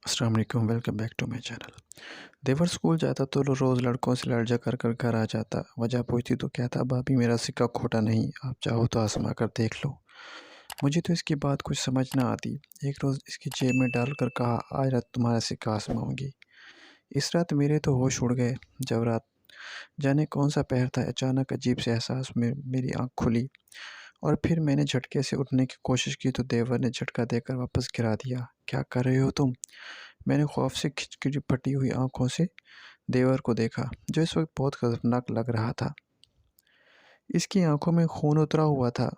अस्सलाम वालेकुम, welcome back to my channel. देवर स्कूल जाता तो रोज़ लड़कों से लड़ जा कर घर आ जाता। वजह पूछती तो कहता, भाभी मेरा सिक्का खोटा नहीं, आप चाहो तो आजमा कर देख लो। मुझे तो इसकी बात कुछ समझ ना आती। एक रोज़ इसकी जेब में डाल कर कहा, आज रात तुम्हारा सिक्का आजमाऊंगी। इस रात मेरे तो होश उड़ गए। जब रात जाने कौन सा पहर था, अचानक अजीब से एहसास में मेरी आँख खुली और फिर मैंने झटके से उठने की कोशिश की तो देवर ने झटका देकर वापस गिरा दिया। क्या कर रहे हो तुम? मैंने खौफ से खिचखिच फटी हुई आंखों से देवर को देखा, जो इस वक्त बहुत खतरनाक लग रहा था। इसकी आंखों में खून उतरा हुआ था।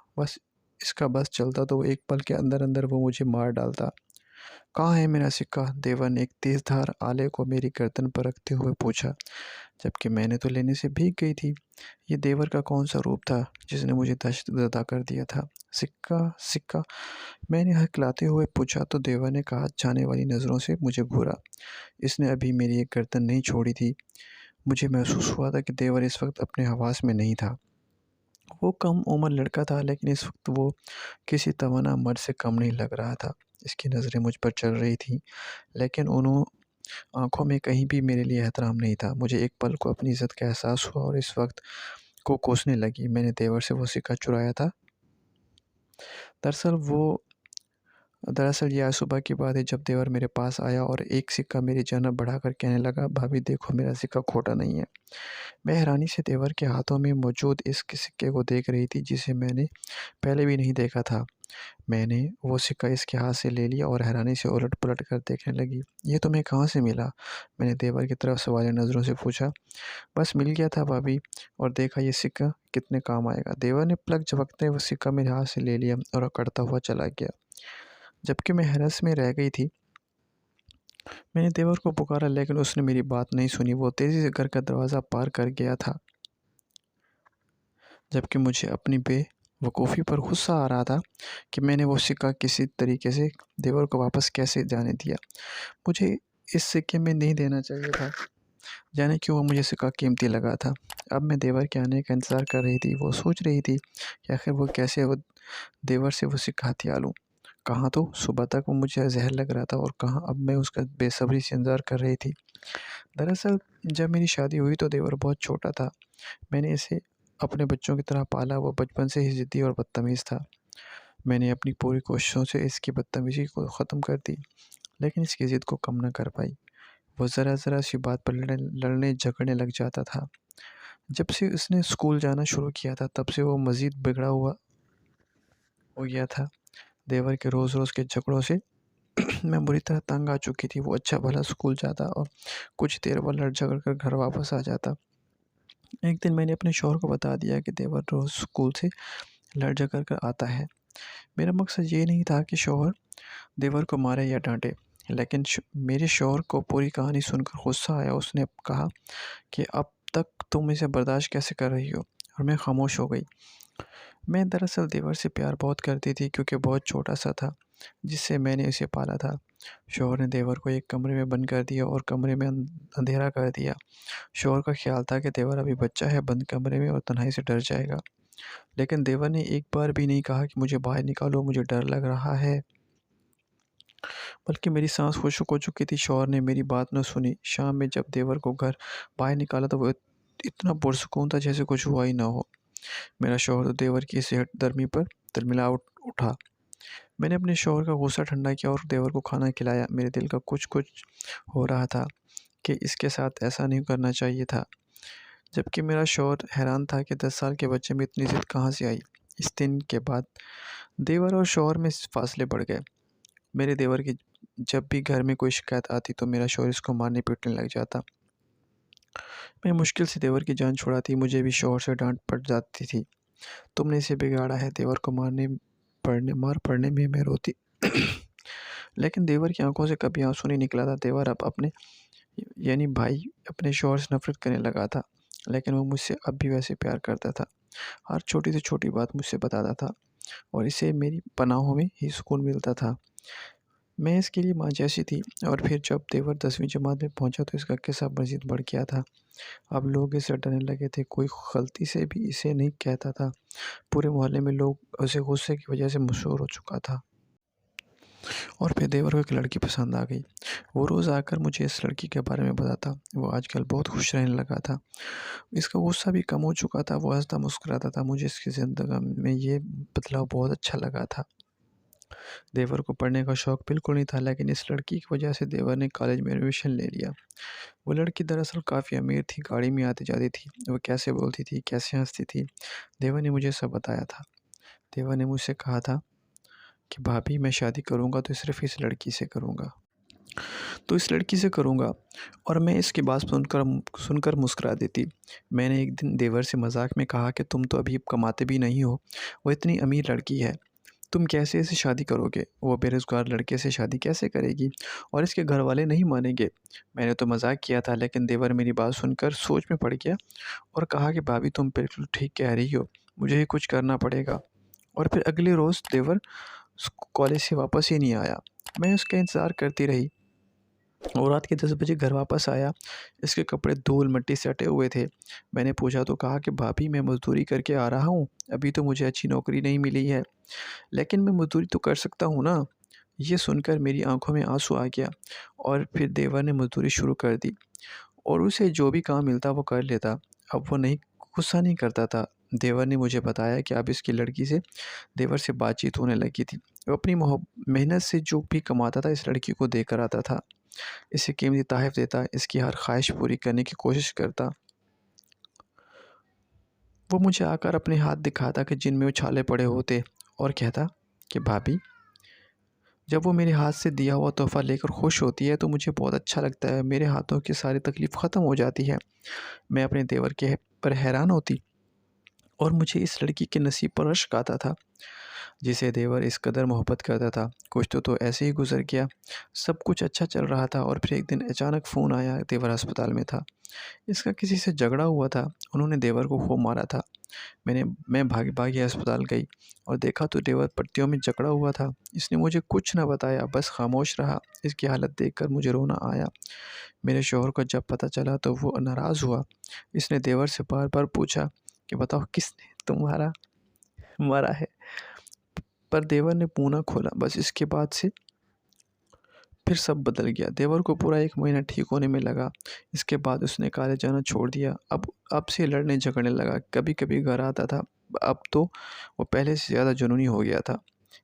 इसका बस चलता तो एक पल के अंदर अंदर वो मुझे मार डालता। कहाँ है मेरा सिक्का? देवर ने एक तेज धार आले को मेरी गर्दन पर रखते हुए पूछा, जबकि मैंने तो लेने से भीग गई थी। ये देवर का कौन सा रूप था जिसने मुझे दहशतज़दा कर दिया था? सिक्का सिक्का, मैंने हकलाते हुए पूछा तो देवर ने कहा जाने वाली नज़रों से मुझे घूरा। इसने अभी मेरी एक गर्दन नहीं छोड़ी थी। मुझे महसूस हुआ था कि देवर इस वक्त अपने हवास में नहीं था। वो कम उम्र लड़का था, लेकिन इस वक्त वो किसी तवाना मर्द से कम नहीं लग रहा था। इसकी नज़रें मुझ पर चल रही थी, लेकिन उन्हों आंखों में कहीं भी मेरे लिए एहतराम नहीं था। मुझे एक पल को अपनी इज्जत का एहसास हुआ और इस वक्त को कोसने लगी। मैंने देवर से वो सिक्का चुराया था। दरअसल वो दरअसल ये आज सुबह की बात है, जब देवर मेरे पास आया और एक सिक्का मेरी जानब बढ़ाकर कहने लगा, भाभी देखो मेरा सिक्का खोटा नहीं है। मैं हैरानी से देवर के हाथों में मौजूद इस सिक्के को देख रही थी, जिसे मैंने पहले भी नहीं देखा था। मैंने वो सिक्का इसके हाथ से ले लिया और हैरानी से उलट पलट कर देखने लगी। ये तुम्हें कहाँ से मिला? मैंने देवर की तरफ सवालिया नज़रों से पूछा। बस मिल गया था भाभी, और देखा ये सिक्का कितने काम आएगा। देवर ने पलक झपकते वो सिक्का मेरे हाथ से ले लिया और अकड़ता हुआ चला गया, जबकि मैं हैरत में रह गई थी। मैंने देवर को पुकारा, लेकिन उसने मेरी बात नहीं सुनी। वो तेज़ी से घर का दरवाज़ा पार कर गया था, जबकि मुझे अपनी बेवकूफ़ी पर गुस्सा आ रहा था कि मैंने वो सिक्का किसी तरीके से देवर को वापस कैसे जाने दिया। मुझे इस सिक्के में नहीं देना चाहिए था। जाने क्यों वो मुझे सिक्का कीमती लगा था। अब मैं देवर के आने का इंतज़ार कर रही थी। वो सोच रही थी कि आखिर वो कैसे वो देवर से वो सिक्का हथिया लूँ। कहाँ तो सुबह तक वो मुझे ज़हर लग रहा था, और कहाँ अब मैं उसका बेसब्री से इंतज़ार कर रही थी। दरअसल जब मेरी शादी हुई तो देवर बहुत छोटा था। मैंने इसे अपने बच्चों की तरह पाला। वो बचपन से ही ज़िद्दी और बदतमीज़ था। मैंने अपनी पूरी कोशिशों से इसकी बदतमीज़ी को ख़त्म कर दी, लेकिन इसकी ज़िद को कम ना कर पाई। वो ज़रा-ज़रा सी बात पर लड़ने झगड़ने लग जाता था। जब से उसने स्कूल जाना शुरू किया था, तब से वो मज़ीद बिगड़ा हुआ हो गया था। देवर के रोज़-रोज़ के झगड़ों से मैं बुरी तरह तंग आ चुकी थी। वो अच्छा भला स्कूल जाता और कुछ देर बाद लड़ झगड़ कर घर वापस आ जाता। एक दिन मैंने अपने शौहर को बता दिया कि देवर रोज़ स्कूल से लड़ झगड़ कर आता है। मेरा मकसद ये नहीं था कि शौहर देवर को मारे या डांटे, लेकिन मेरे शौहर को पूरी कहानी सुनकर गुस्सा आया। उसने कहा कि अब तक तुम इसे बर्दाश्त कैसे कर रही हो? और मैं खामोश हो गई। मैं दरअसल देवर से प्यार बहुत करती थी, क्योंकि बहुत छोटा सा था जिससे मैंने इसे पाला था। शौहर ने देवर को एक कमरे में बंद कर दिया और कमरे में अंधेरा कर दिया। शौहर का ख्याल था कि देवर अभी बच्चा है, बंद कमरे में और तन्हाई से डर जाएगा। लेकिन देवर ने एक बार भी नहीं कहा कि मुझे बाहर निकालो, मुझे डर लग रहा है। बल्कि मेरी सांस खुश्क हो चुकी थी। शौहर ने मेरी बात न सुनी। शाम में जब देवर को घर बाहर निकाला तो वो इतना पुरसुकून था जैसे कुछ हुआ ही ना हो। मेरा शौहर तो देवर की सेहत दरमी पर तिलमिला उठा। मैंने अपने शौहर का गुस्सा ठंडा किया और देवर को खाना खिलाया। मेरे दिल का कुछ कुछ हो रहा था कि इसके साथ ऐसा नहीं करना चाहिए था, जबकि मेरा शौहर हैरान था कि 10 साल के बच्चे में इतनी ज़िद कहाँ से आई। इस दिन के बाद देवर और शौहर में फासले बढ़ गए। मेरे देवर की जब भी घर में कोई शिकायत आती तो मेरा शौहर इसको मारने पीटने लग जाता। मैं मुश्किल से देवर की जान छुड़ाती, मुझे भी शौहर से डांट पड़ जाती थी। तुमने इसे बिगाड़ा है। देवर को मार पड़ने में मैं रोती लेकिन देवर की आंखों से कभी आंसू नहीं निकला था। देवर अब अपने यानी भाई अपने शौहर से नफरत करने लगा था, लेकिन वो मुझसे अब भी वैसे प्यार करता था। हर छोटी से छोटी बात मुझसे बताता था और इसे मेरी पनाहों में ही सुकून मिलता था। मैं इसके लिए माँ जैसी थी। और फिर जब देवर 10वीं जमात में पहुंचा तो इसका किस्सा मज़ीद बढ़ गया था। अब लोग इससे डरने लगे थे। कोई गलती से भी इसे नहीं कहता था। पूरे मोहल्ले में लोग उसे गुस्से की वजह से मशहूर हो चुका था। और फिर देवर को एक लड़की पसंद आ गई। वो रोज़ आकर मुझे इस लड़की के बारे में बताता। वो आजकल बहुत खुश रहने लगा था। इसका गुस्सा भी कम हो चुका था। वो हँसता मुस्कुराता था। मुझे इसकी ज़िंदगी में ये बदलाव बहुत अच्छा लगा था। देवर को पढ़ने का शौक बिल्कुल नहीं था, लेकिन इस लड़की की वजह से देवर ने कॉलेज में एडमिशन ले लिया। वो लड़की दरअसल काफ़ी अमीर थी, गाड़ी में आती जाती थी। वो कैसे बोलती थी, कैसे हँसती थी, देवर ने मुझे सब बताया था। देवर ने मुझसे कहा था कि भाभी, मैं शादी करूँगा तो सिर्फ़ इस लड़की से करूँगा। तो इस लड़की से करूँगा। और मैं इसकी बात सुनकर मुस्कुरा देती। मैंने एक दिन देवर से मज़ाक में कहा कि तुम तो अभी कमाते भी नहीं हो, वो इतनी अमीर लड़की है, तुम कैसे इसे शादी करोगे? वो बेरोज़गार लड़के से शादी कैसे करेगी? और इसके घर वाले नहीं मानेंगे। मैंने तो मज़ाक किया था, लेकिन देवर मेरी बात सुनकर सोच में पड़ गया और कहा कि भाभी, तुम बिल्कुल ठीक कह रही हो, मुझे ही कुछ करना पड़ेगा। और फिर अगले रोज़ देवर कॉलेज से वापस ही नहीं आया। मैं उसका इंतज़ार करती रही। वो रात के 10 बजे घर वापस आया। इसके कपड़े धूल मिट्टी से अटे हुए थे। मैंने पूछा तो कहा कि भाभी, मैं मज़दूरी करके आ रहा हूँ, अभी तो मुझे अच्छी नौकरी नहीं मिली है, लेकिन मैं मज़दूरी तो कर सकता हूँ ना। ये सुनकर मेरी आंखों में आंसू आ गया। और फिर देवर ने मज़दूरी शुरू कर दी और उसे जो भी काम मिलता वो कर लेता। अब वो नहीं गुस्सा नहीं करता था। देवर ने मुझे बताया कि अब इसकी लड़की से देवर से बातचीत होने लगी थी। वो अपनी मेहनत से जो भी कमाता था इस लड़की को देकर आता था। इसे कीमती तोहफ़े देता, इसकी हर ख्वाहिश पूरी करने की कोशिश करता। वो मुझे आकर अपने हाथ दिखाता कि जिनमें वो छाले पड़े होते और कहता कि भाभी, जब वो मेरे हाथ से दिया हुआ तोहफ़ा लेकर खुश होती है तो मुझे बहुत अच्छा लगता है। मेरे हाथों की सारी तकलीफ़ ख़त्म हो जाती है। मैं अपने देवर के पर हैरान होती और मुझे इस लड़की के नसीब पर रश्क आता था, जिसे देवर इस कदर मोहब्बत करता था। कुछ तो ऐसे ही गुज़र गया। सब कुछ अच्छा चल रहा था और फिर एक दिन अचानक फ़ोन आया, देवर अस्पताल में था। इसका किसी से झगड़ा हुआ था। उन्होंने देवर को खूब मारा था। मैं भागी-भागी अस्पताल गई और देखा तो देवर पट्टियों में जकड़ा हुआ था। इसने मुझे कुछ न बताया, बस खामोश रहा। इसकी हालत देखकर मुझे रोना आया। मेरे शौहर को जब पता चला तो वो नाराज़ हुआ। इसने देवर से बार-बार पूछा कि बताओ, किसने तुम्हारा मारा है? पर देवर ने मुँह ना खोला। बस इसके बाद से फिर सब बदल गया। देवर को पूरा 1 महीना ठीक होने में लगा। इसके बाद उसने कॉलेज जाना छोड़ दिया। अब से लड़ने झगड़ने लगा। कभी-कभी घर आता था। अब तो वो पहले से ज़्यादा जुनूनी हो गया था।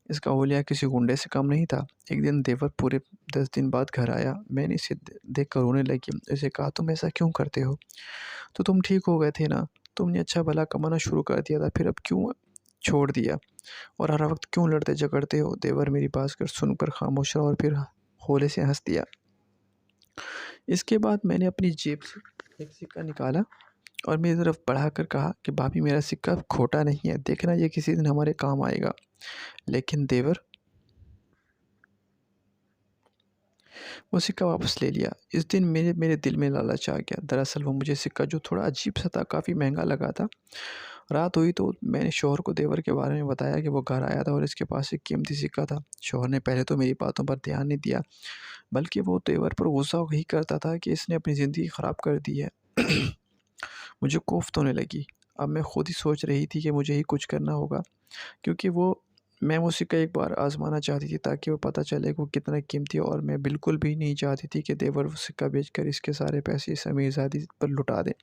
इसका हुलिया किसी गुंडे से कम नहीं था। एक दिन देवर पूरे 10 दिन बाद घर आया। मैंने इसे देखकर रोने लगी। उसे कहा, तुम ऐसा क्यों करते हो? तो तुम ठीक हो गए थे ना? तुमने अच्छा भला कमाना शुरू कर दिया था, फिर अब क्यों छोड़ दिया? और हर वक़्त क्यों लड़ते झगड़ते हो? देवर मेरी बात सुनकर खामोश रहा और फिर हौले से हँस दिया। इसके बाद मैंने अपनी जेब से एक सिक्का निकाला और मेरी तरफ बढ़ाकर कहा कि भाभी, मेरा सिक्का खोटा नहीं है, देखना ये किसी दिन हमारे काम आएगा। लेकिन देवर वो सिक्का वापस ले लिया। इस दिन मेरे मेरे दिल में लालच आ गया। दरअसल वो मुझे सिक्का जो थोड़ा अजीब-सा था, काफ़ी महँगा लगा था। रात हुई तो मैंने शौहर को देवर के बारे में बताया कि वो घर आया था और इसके पास एक कीमती सिक्का था। शौहर ने पहले तो मेरी बातों पर ध्यान नहीं दिया, बल्कि वो देवर पर गुस्सा ही करता था कि इसने अपनी ज़िंदगी ख़राब कर दी है। मुझे कोफ्त होने लगी। अब मैं खुद ही सोच रही थी कि मुझे ही कुछ करना होगा, क्योंकि मैं वो सिक्का एक बार आज़माना चाहती थी ताकि वो पता चले कि वो कितना कीमती है। और मैं बिल्कुल भी नहीं चाहती थी कि देवर वो सिक्का बेचकर इसके सारे पैसे इस अमीरज़ादी पर लुटा दे।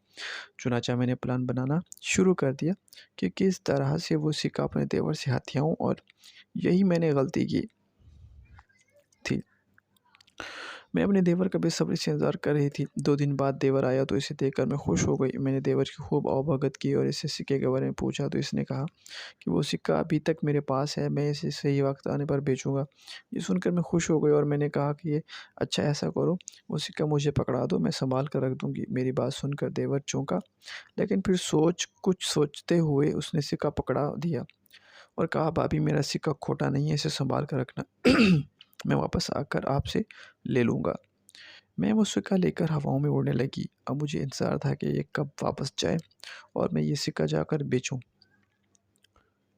चुनांचे मैंने प्लान बनाना शुरू कर दिया कि किस तरह से वो सिक्का अपने देवर से हथियाऊँ, और यही मैंने गलती की थी। मैं अपने देवर का बेसब्री से इंतज़ार कर रही थी। 2 दिन बाद देवर आया तो इसे देखकर मैं खुश हो गई। मैंने देवर की खूब आवभगत की और इससे सिक्के के बारे में पूछा तो इसने कहा कि वो सिक्का अभी तक मेरे पास है, मैं इसे सही वक़्त आने पर बेचूँगा। ये सुनकर मैं खुश हो गई और मैंने कहा कि ये अच्छा, ऐसा करो, वो सिक्का मुझे पकड़ा दो, मैं सँभाल कर रख दूँगी। मेरी बात सुनकर देवर चौंका, लेकिन फिर कुछ सोचते हुए उसने सिक्का पकड़ा दिया और कहा, भाभी, मेरा सिक्का खोटा नहीं है, इसे सँभाल कर रखना। मैं वापस आकर आपसे ले लूँगा। मैं वो सिक्का लेकर हवाओं में उड़ने लगी। अब मुझे इंतज़ार था कि ये कब वापस जाए और मैं ये सिक्का जाकर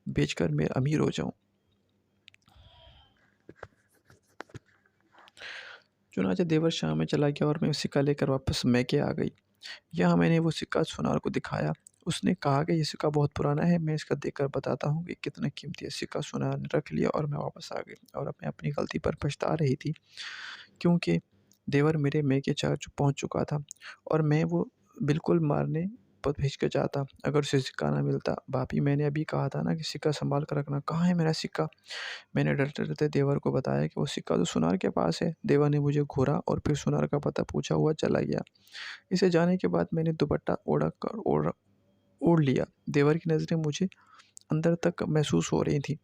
बेचकर मैं अमीर हो जाऊँ। चुनांचे देवर शाम में चला गया और मैं सिक्का लेकर वापस मैके आ गई। यहाँ मैंने वो सिक्का सुनार को दिखाया। उसने कहा कि ये सिक्का बहुत पुराना है, मैं इसका देखकर बताता हूँ कि कितना कीमती है। सिक्का सोना ने रख लिया और मैं वापस आ गई और अब मैं अपनी गलती पर पछता रही थी, क्योंकि देवर मेरे मैके पहुँच चुका था और मैं वो बिल्कुल मारने पर हिचकिचाता अगर उसे सिक्का ना मिलता। भाभी, मैंने अभी कहा था ना कि सिक्का सँभाल कर रखना, कहाँ है मेरा सिक्का? मैंने डरते-डरते देवर को बताया कि वो सिक्का तो सुनार के पास है। देवर ने मुझे घूरा और फिर सुनार का पता पूछा हुआ चला गया। इसे जाने के बाद मैंने दुपट्टा ओढ़ लिया। देवर की नज़रें मुझे अंदर तक महसूस हो रही थी।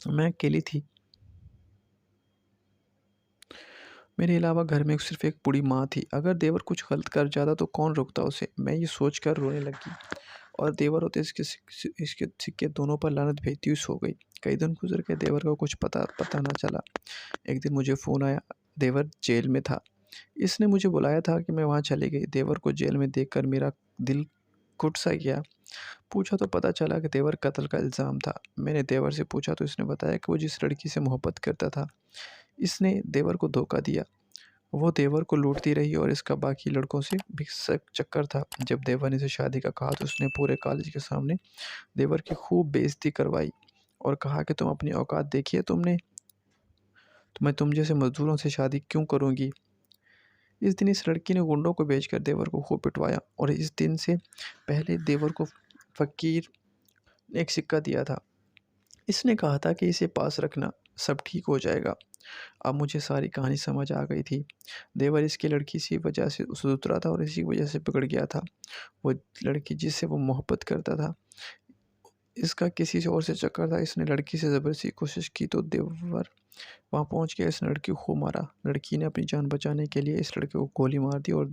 मैं अकेली थी। मेरे अलावा घर में सिर्फ़ एक बूढ़ी माँ थी। अगर देवर कुछ गलत कर जाता तो कौन रोकता उसे? मैं ये सोचकर रोने लगी और देवर होते इसके सिक्के दोनों पर लानत भेजती हुई सो गई। कई दिन गुज़र गए, देवर को कुछ पता ना चला। एक दिन मुझे फ़ोन आया, देवर जेल में था। इसने मुझे बुलाया था कि मैं वहाँ चली गई। देवर को जेल में देखकर मेरा दिल घुट सा गया। पूछा तो पता चला कि देवर कत्ल का इल्ज़ाम था। मैंने देवर से पूछा तो इसने बताया कि वो जिस लड़की से मोहब्बत करता था, इसने देवर को धोखा दिया। वो देवर को लूटती रही और इसका बाकी लड़कों से भी चक्कर था। जब देवर ने इसे शादी का कहा तो उसने पूरे कॉलेज के सामने देवर की खूब बेइज्जती करवाई और कहा कि तुम अपनी औकात देखी है तुमने? तो मैं तुम जैसे मज़दूरों से शादी क्यों करूँगी? इस दिन इस लड़की ने गुंडों को भेजकर देवर को खूब पिटवाया और इस दिन से पहले देवर को फ़कीर ने एक सिक्का दिया था। इसने कहा था कि इसे पास रखना, सब ठीक हो जाएगा। अब मुझे सारी कहानी समझ आ गई थी। देवर इसकी लड़की इसी वजह से सुधरा था और इसी वजह से बिगड़ गया था। वो लड़की जिससे वो मोहब्बत करता था, इसका किसी से और से चक्कर था। इसने लड़की से ज़बरदस्ती कोशिश की तो देवर वहाँ पहुँच गया। इस लड़की को खूब मारा। लड़की ने अपनी जान बचाने के लिए इस लड़के को गोली मार दी और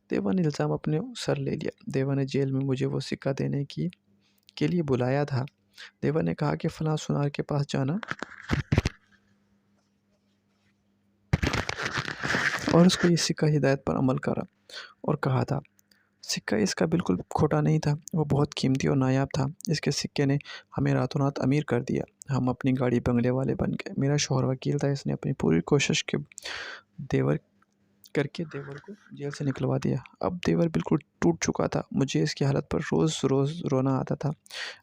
देवर ने इल्ज़ाम अपने सर ले लिया। देवर ने जेल में मुझे वो सिक्का देने के लिए बुलाया था। देवर ने कहा कि फलाँ सुनार के पास जाना और उसको ये सिक्का हिदायत पर अमल करा और कहा था। सिक्का इसका बिल्कुल खोटा नहीं था, वो बहुत कीमती और नायाब था। इसके सिक्के ने हमें रातों रात अमीर कर दिया। हम अपनी गाड़ी बंगले वाले बन गए। मेरा शौहर वकील था, इसने अपनी पूरी कोशिश के देवर देवर को जेल से निकलवा दिया। अब देवर बिल्कुल टूट चुका था। मुझे इसकी हालत पर रोज़ रोना आता था।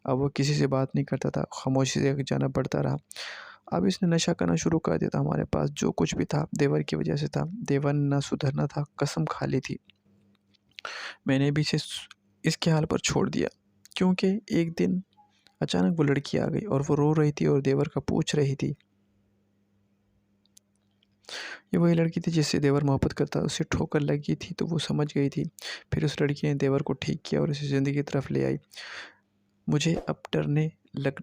अब वो किसी से बात नहीं करता था, खामोशी से जाना पड़ता रहा। अब इसने नशा करना शुरू कर दिया था। हमारे पास जो कुछ भी था देवर की वजह से था। देवर ने ना सुधरना था, कसम खा ली थी। मैंने भी इसे इसके हाल पर छोड़ दिया, क्योंकि एक दिन अचानक वो लड़की आ गई और वो रो रही थी और देवर का पूछ रही थी। ये वही लड़की थी जिससे देवर मोहब्बत करता। उसे ठोकर लगी थी तो वो समझ गई थी। फिर उस लड़की ने देवर को ठीक किया और उसे ज़िंदगी की तरफ ले आई। मुझे अब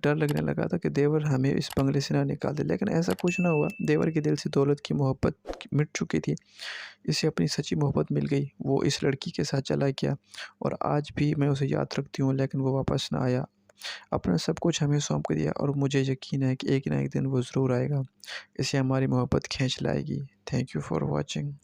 डर लगने लगा था कि देवर हमें इस बंगले से ना निकाल दे, लेकिन ऐसा कुछ ना हुआ। देवर के दिल से दौलत की मोहब्बत मिट चुकी थी। इसे अपनी सच्ची मोहब्बत मिल गई। वो इस लड़की के साथ चला गया और आज भी मैं उसे याद रखती हूँ, लेकिन वो वापस ना आया। अपना सब कुछ हमें सौंप दिया और मुझे यकीन है कि एक ना एक दिन वो ज़रूर आएगा। इसे हमारी मोहब्बत खींच लाएगी। Thank you for watching.